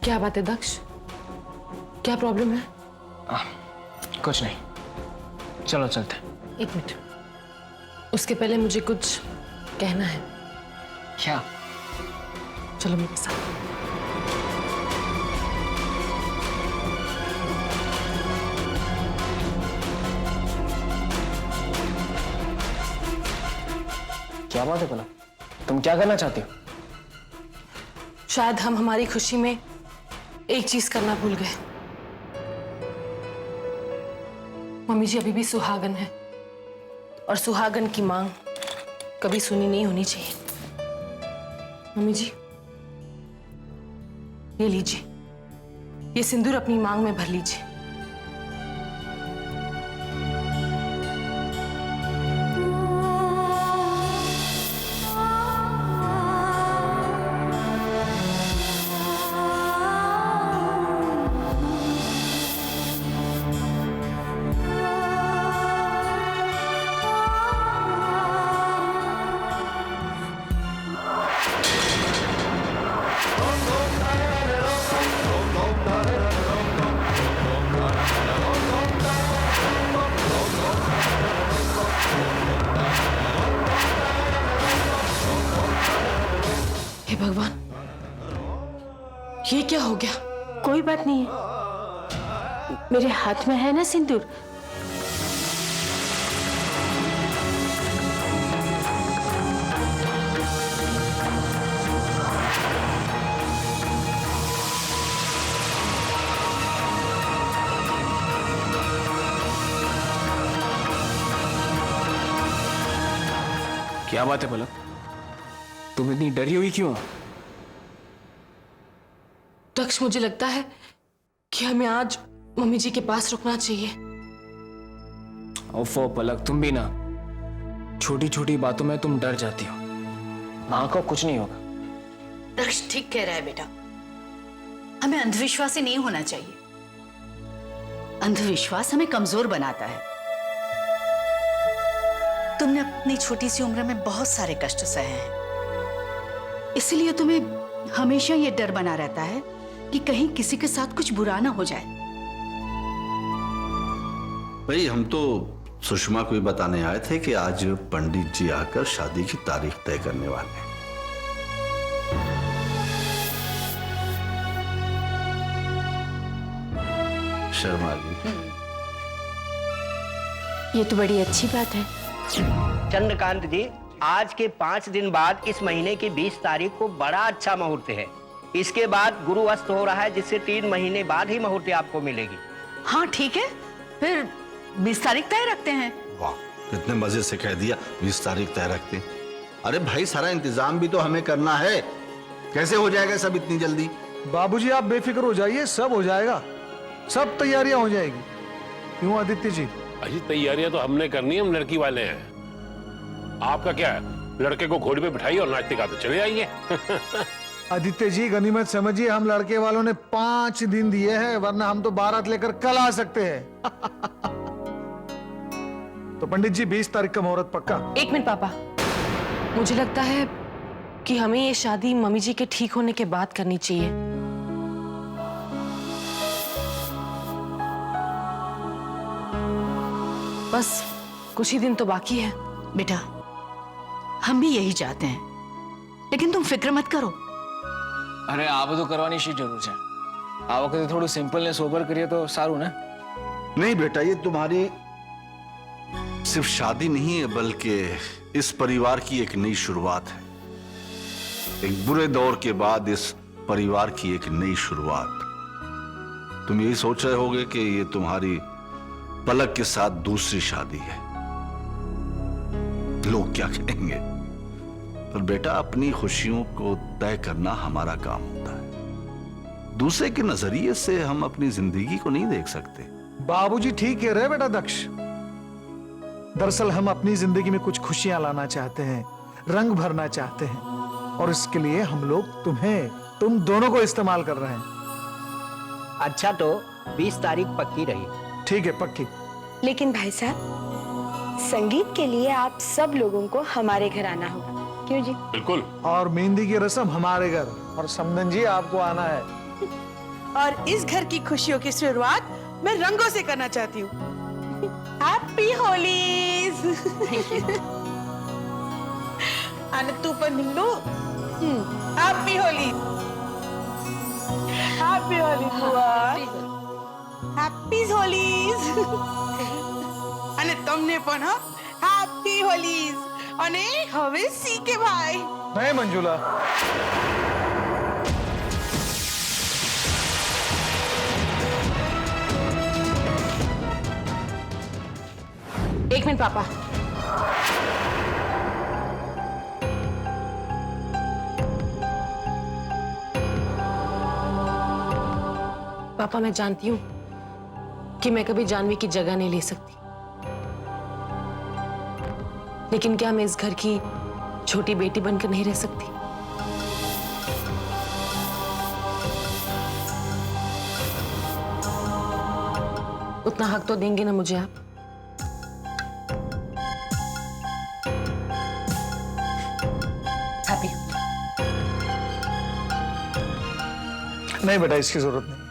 क्या बात है दक्ष, क्या प्रॉब्लम है? कुछ नहीं, चलो चलते। एक मिनट, उसके पहले मुझे कुछ कहना है। क्या? चलो मेरे साथ। क्या बात है पलक, तुम क्या करना चाहती हो? शायद हम हमारी खुशी में एक चीज करना भूल गए। मम्मी जी अभी भी सुहागन है और सुहागन की मांग कभी सुनी नहीं होनी चाहिए। मम्मी जी, ये लीजिए, ये सिंदूर अपनी मांग में भर लीजिए। हे भगवान, ये क्या हो गया? कोई बात नहीं है, मेरे हाथ में है ना सिंदूर। क्या बात है पलक, तुम इतनी डरी हुई क्यों? दक्ष, मुझे लगता है कि हमें आज मम्मी जी के पास रुकना चाहिए। ओफो पलक, तुम भी ना, छोटी छोटी बातों में तुम डर जाती हो। माँ को कुछ नहीं होगा। दक्ष ठीक कह रहा है बेटा, हमें अंधविश्वासी नहीं होना चाहिए। अंधविश्वास हमें कमजोर बनाता है। तुमने अपनी छोटी सी उम्र में बहुत सारे कष्ट सहे हैं, इसलिए तुम्हें हमेशा ये डर बना रहता है कि कहीं किसी के साथ कुछ बुरा ना हो जाए। भाई, हम तो सुषमा को ही बताने आए थे कि आज पंडित जी आकर शादी की तारीख तय करने वाले हैं। शर्मा जी, ये तो बड़ी अच्छी बात है। चंद्रकांत जी, आज के 5 दिन बाद इस महीने की 20 तारीख को बड़ा अच्छा मुहूर्त है। इसके बाद गुरु अस्त हो रहा है, जिससे 3 महीने बाद ही मुहूर्त आपको मिलेगी। हाँ ठीक है, फिर 20 तारीख तय रखते हैं। वाह, कितने मजे से कह दिया 20 तारीख तय रखते हैं। अरे भाई, सारा इंतजाम भी तो हमें करना है, कैसे हो जाएगा सब इतनी जल्दी? बाबूजी आप बेफिक्र हो जाइए, सब हो जाएगा, सब तैयारियां हो जाएगी। क्यों आदित्य जी? अजी तैयारियां तो हमने करनी है, हम लड़की वाले हैं। आपका क्या है, लड़के को घोड़ी पे बिठाइए और नाचते गाते चले आइए। आदित्य जी गनीमत समझिए, हम लड़के वालों ने 5 दिन दिए हैं, वरना हम तो बारात लेकर कल आ सकते हैं। तो पंडित जी 20 तारीख का मुहूर्त पक्का? एक मिनट पापा, मुझे लगता है कि हमें ये शादी मम्मी जी के ठीक होने के बाद करनी चाहिए। बस कुछ ही दिन तो बाकी है। बेटा, हम भी यही चाहते हैं, लेकिन तुम फिक्र मत करो। अरे आप तो करवानी शी जरूर है। આ વખતે થોડું સિમ્પલ ને સોબર કરીએ તો સારું ને? नहीं बेटा, ये तुम्हारी सिर्फ शादी नहीं है, बल्कि इस परिवार की एक नई शुरुआत है। एक बुरे दौर के बाद इस परिवार की एक नई शुरुआत। तुम यही सोच रहे होगे कि ये तुम्हारी पलक के साथ दूसरी शादी है, लोग क्या कहेंगे? पर बेटा, अपनी खुशियों को तय करना हमारा काम होता है। दूसरे के नजरिए से हम अपनी जिंदगी को नहीं देख सकते। बाबूजी ठीक कह रहे बेटा दक्ष। दरअसल हम अपनी जिंदगी में कुछ खुशियां लाना चाहते हैं, रंग भरना चाहते हैं, और इसके लिए हम लोग तुम दोनों को इस्तेमाल कर रहे हैं। अच्छा, तो 20 तारीख पक्की रही। ठीक है, पक्की। लेकिन भाई साहब, संगीत के लिए आप सब लोगों को हमारे घर आना होगा, क्यों जी? बिल्कुल। और मेहंदी की रस्म हमारे घर, और समदन जी आपको आना है। और इस घर की खुशियों की शुरुआत मैं रंगों से करना चाहती हूँ। हैप्पी होलीज। आणि तू पण मिल्लू, हैप्पी होली। हैप्पी होली बुआ। हैप्पी होलीज। અને તમને પણ हैप्पी होलीज। અને હવે सीके भाई। नहीं मंजुला, एक मिनट पापा। पापा मैं जानती हूँ कि मैं कभी जानवी की जगह नहीं ले सकती, लेकिन क्या मैं इस घर की छोटी बेटी बनकर नहीं रह सकती? उतना हक तो देंगे ना मुझे आप? हैप्पी। नहीं बेटा, इसकी जरूरत नहीं।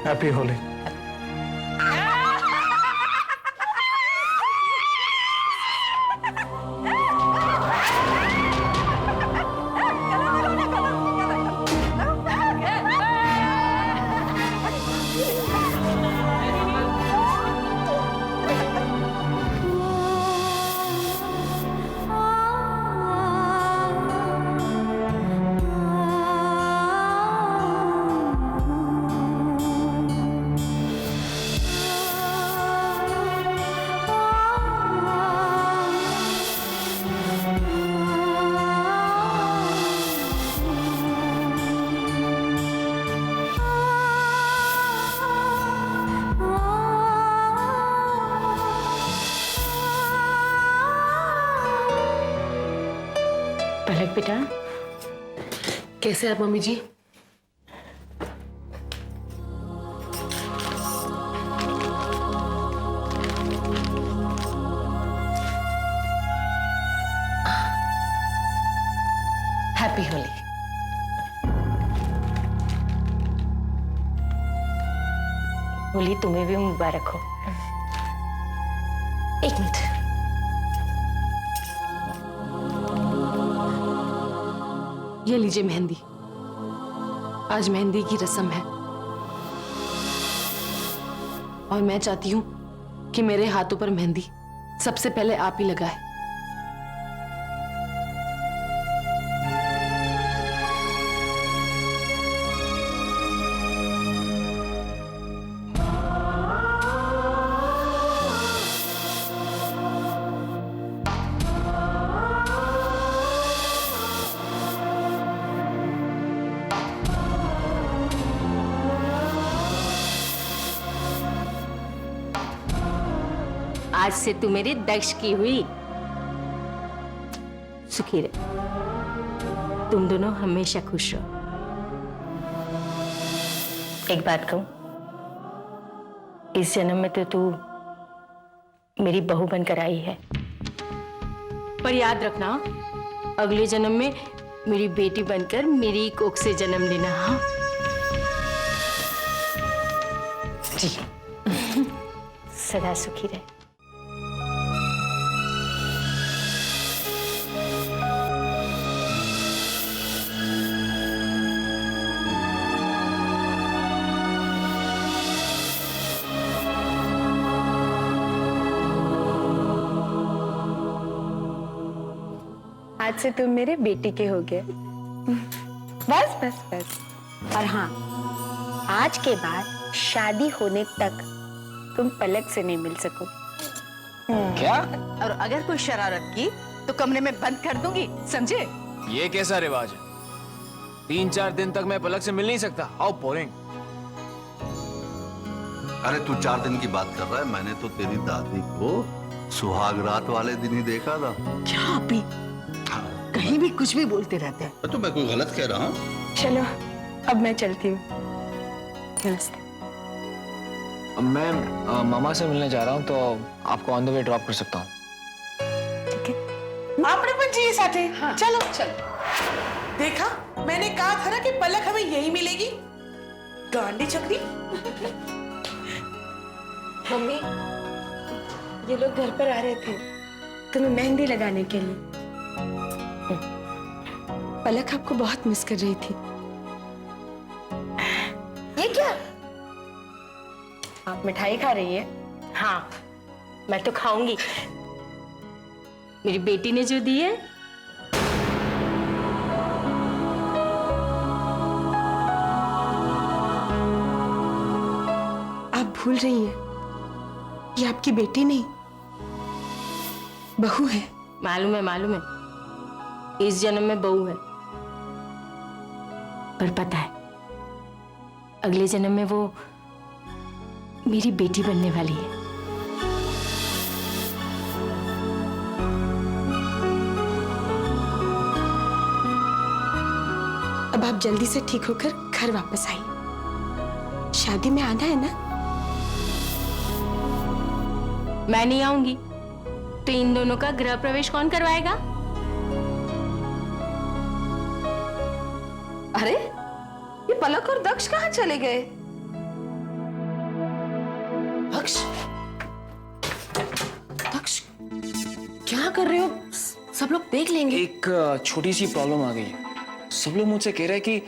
हैप्पी होली। पलक बेटा, कैसे आप मम्मी जी? हैप्पी होली। होली तुम्हें भी मुबारक हो। एक मिनट। ये लीजिए मेहंदी। आज मेहंदी की रस्म है और मैं चाहती हूं कि मेरे हाथों पर मेहंदी सबसे पहले आप ही लगाए। आज से तू मेरी दक्ष की हुई। सुखी रहे, तुम दोनों हमेशा खुश रहो। एक बात कहूं, इस जन्म में तो तू मेरी बहू बनकर आई है, पर याद रखना अगले जन्म में मेरी बेटी बनकर मेरी कोख से जन्म लेना। हाँ जी। सदा सुखी रहे। आज से तुम मेरे बेटी के हो गए। बस बस बस। और हाँ, आज के बाद शादी होने तक तुम पलक से नहीं मिल सकोगे। क्या? और अगर कोई शरारत की तो कमरे में बंद कर दूंगी, समझे? ये कैसा रिवाज है? 3-4 दिन तक मैं पलक से मिल नहीं सकता। How boring. अरे तू 4 दिन की बात कर रहा है, मैंने तो तेरी दादी को सुहाग रात वाले दिन ही देखा था। क्या अभी कहीं भी कुछ भी बोलते रहते हैं। तो मैं कोई गलत कह रहा हूँ? चलो अब मैं चलती हूँ। नमस्ते। मैं मामा से मिलने जा रहा हूँ, तो आपको ऑन द वे ड्रॉप कर सकता हूँ। ठीक है। આપણે પણ જઈએ સાથે ચલો देखा मैंने कहा था ना कि पलक हमें यही मिलेगी गांडी चक्री मम्मी ये लोग घर पर आ रहे थे तुम्हें मेहंदी लगाने के लिए। पलक आपको बहुत मिस कर रही थी। ये क्या? आप मिठाई खा रही है? हाँ, मैं तो खाऊंगी। मेरी बेटी ने जो दी है। आप भूल रही हैं ये आपकी बेटी नहीं बहू है। मालूम है इस जन्म में बहू है, पर पता है अगले जन्म में वो मेरी बेटी बनने वाली है। अब आप जल्दी से ठीक होकर घर वापस आइए। शादी में आना है ना? मैं नहीं आऊंगी तो इन दोनों का गृह प्रवेश कौन करवाएगा? अरे ये पलक और दक्ष कहाँ चले गए? दक्ष दक्ष क्या कर रहे हो? सब लोग देख लेंगे। एक छोटी सी प्रॉब्लम आ गई है। सब लोग मुझसे कह रहे हैं कि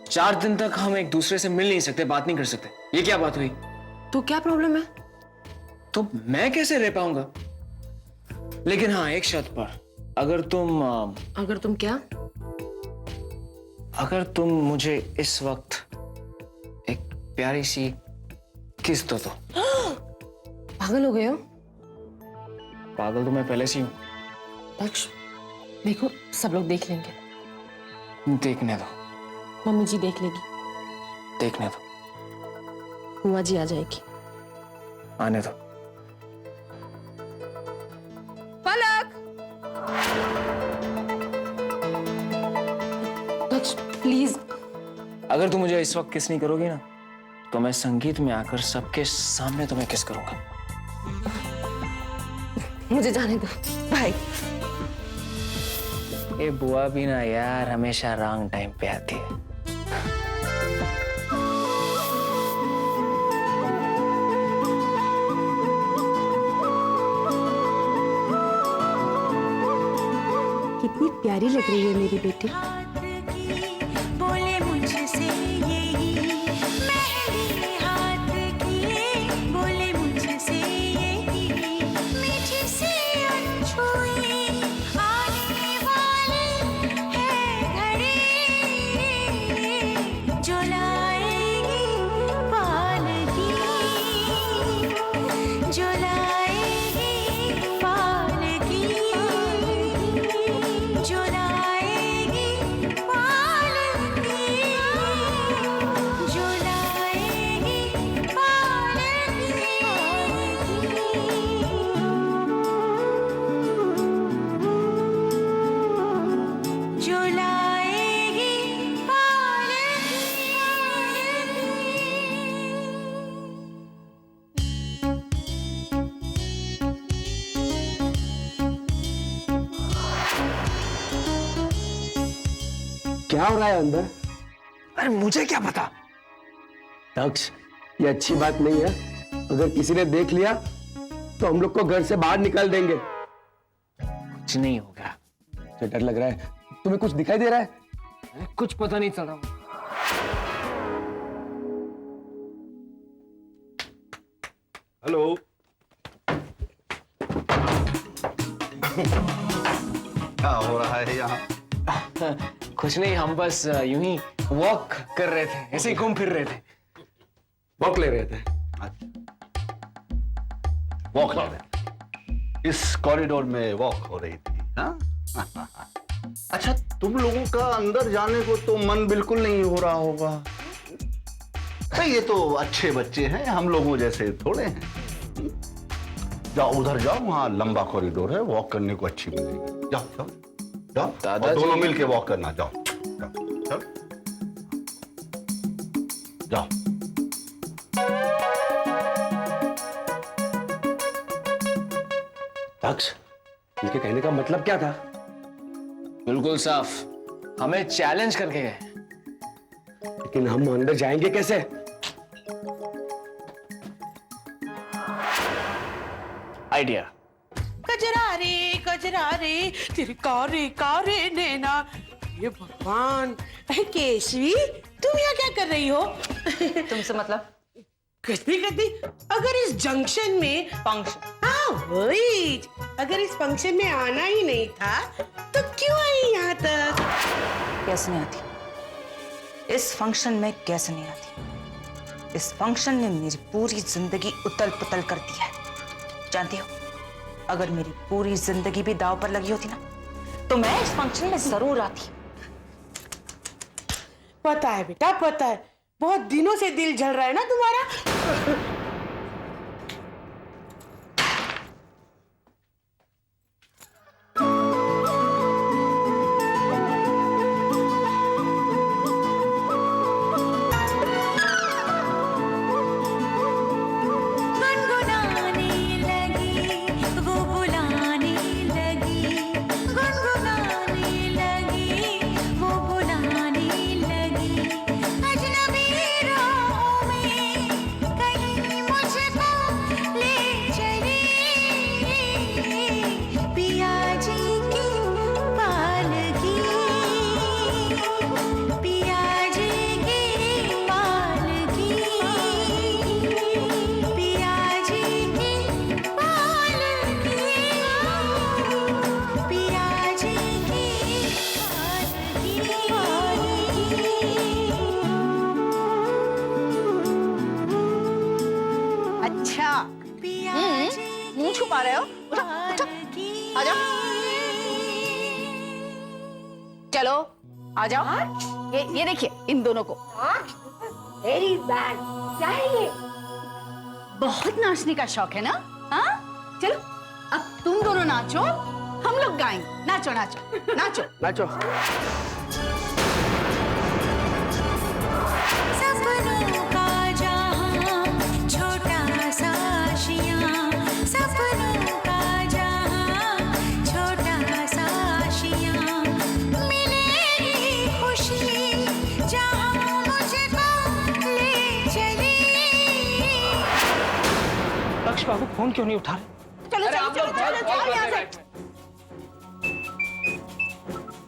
4 दिन तक हम एक दूसरे से मिल नहीं सकते, बात नहीं कर सकते। ये क्या बात हुई? तो क्या प्रॉब्लम है? तो मैं कैसे रह पाऊंगा? लेकिन हाँ, एक शर्त पर, अगर तुम क्या? अगर तुम मुझे इस वक्त एक प्यारी सी किस दो तो। पागल हो गए हो? पागल तो मैं पहले से हूं। दक्ष देखो, सब लोग देख लेंगे। देखने दो। मम्मी जी देख लेगी। देखने दो। बुआ जी आ जाएगी। आने दो। पलक! दक्ष प्लीज। अगर तुम मुझे इस वक्त किस नहीं करोगी ना, तो मैं संगीत में आकर सबके सामने तुम्हें किस करूंगा। मुझे जाने दो। बाय। ये बुआ भी ना यार हमेशा रॉन्ग टाइम पे आती है। कितनी प्यारी लग रही है मेरी बेटी। बोले मुझसे यही मेहंदी हाथ की, बोले मुझसे यही मीठी सी अनछुई आने वाली है घड़ी, जो लाएगी पालकी, जो लाएगी पालकी, जो लाएगी पालकी, जो लाएगी पालकी, जो लाएगी पालकी। क्या हो रहा है अंदर? अरे मुझे क्या पता? दक्ष, ये अच्छी बात नहीं है। अगर किसी ने देख लिया तो हम लोग को घर से बाहर निकाल देंगे। कुछ नहीं होगा। मुझे डर लग रहा है। तुम्हें कुछ दिखाई दे रहा है? अरे कुछ पता नहीं चल रहा। हेलो। क्या हो रहा है यहाँ? कुछ नहीं, हम बस यूं ही वॉक कर रहे थे, ऐसे ही घूम फिर रहे थे। वॉक ले रहे थे? वॉक ले रहे थे। इस कॉरिडोर में वॉक हो रही थी। हाँ? अच्छा, तुम लोगों का अंदर जाने को तो मन बिल्कुल नहीं हो रहा होगा। भाई ये तो अच्छे बच्चे हैं, हम लोगों जैसे थोड़े हैं। जाओ उधर जाओ, वहां लंबा कॉरिडोर है, वॉक करने को अच्छी मिलेगी। जाओ जाओ जाओ, और दोनों मिलके वॉक करना। जाओ जाओ चल जाओ। दक्ष, इनके कहने का मतलब क्या था? बिल्कुल साफ, हमें चैलेंज करके गए। लेकिन हम अंदर जाएंगे कैसे? आइडिया। कजरा रे तेरे कारे नैना। ये भगवान, अरे केशवी तुम यहाँ क्या कर रही हो? तुमसे मतलब? कुछ भी करती। अगर इस जंक्शन में फंक्शन? हाँ वही, अगर इस फंक्शन में आना ही नहीं था तो क्यों आई यहाँ तक? कैसे नहीं आती? इस फंक्शन में कैसे नहीं आती? इस फंक्शन ने मेरी पूरी जिंदगी उतल पुतल कर दी है। जानती हो, अगर मेरी पूरी जिंदगी भी दांव पर लगी होती ना, तो मैं इस फंक्शन में जरूर आती। पता है बेटा, पता है, बहुत दिनों से दिल जल रहा है ना तुम्हारा। गुनगुनाने लगी वो बुलाने लगी, गुनगुनाने लगी वो बुलाने लगी। अजनबी राहों में कहीं मुझको ले चली, पिया जी की पालकी, पिया जी की पालकी, पिया जी की पालकी, पिया जी की पालकी। अच्छा, मुंह छुपा रहे हो? उठो, उठो, आ जाओ। चलो, आ जाओ। ये देखिए इन दोनों को। Very bad. क्या है ये? बहुत नाचने का शौक है ना? हाँ? चलो, अब तुम दोनों नाचो, हम लोग गाएंगे। नाचो, नाचो, नाचो। नाचो। सपनों का जहां छोटा सा आशियां, सपनों का जहां छोटा सा आशियां, मिलेगी खुशी जहां मुझको ले चली। लक्ष्य बाबू फोन क्यों नहीं उठा रहे? चलो, चलो, चलो, चलो, चलो यहाँ से।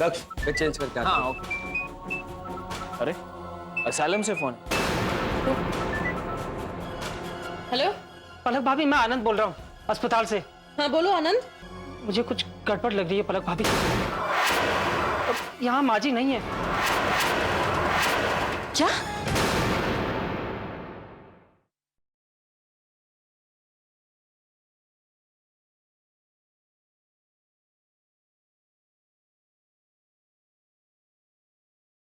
लक्ष्य, मैं चेंज करके आता हूं। हाँ ओके। अरे असैलम से फोन। हेलो। पलक भाभी, मैं आनंद बोल रहा हूँ अस्पताल से। हाँ बोलो आनंद। मुझे कुछ गड़बड़ लग रही है पलक भाभी। यहाँ माजी नहीं है। क्या?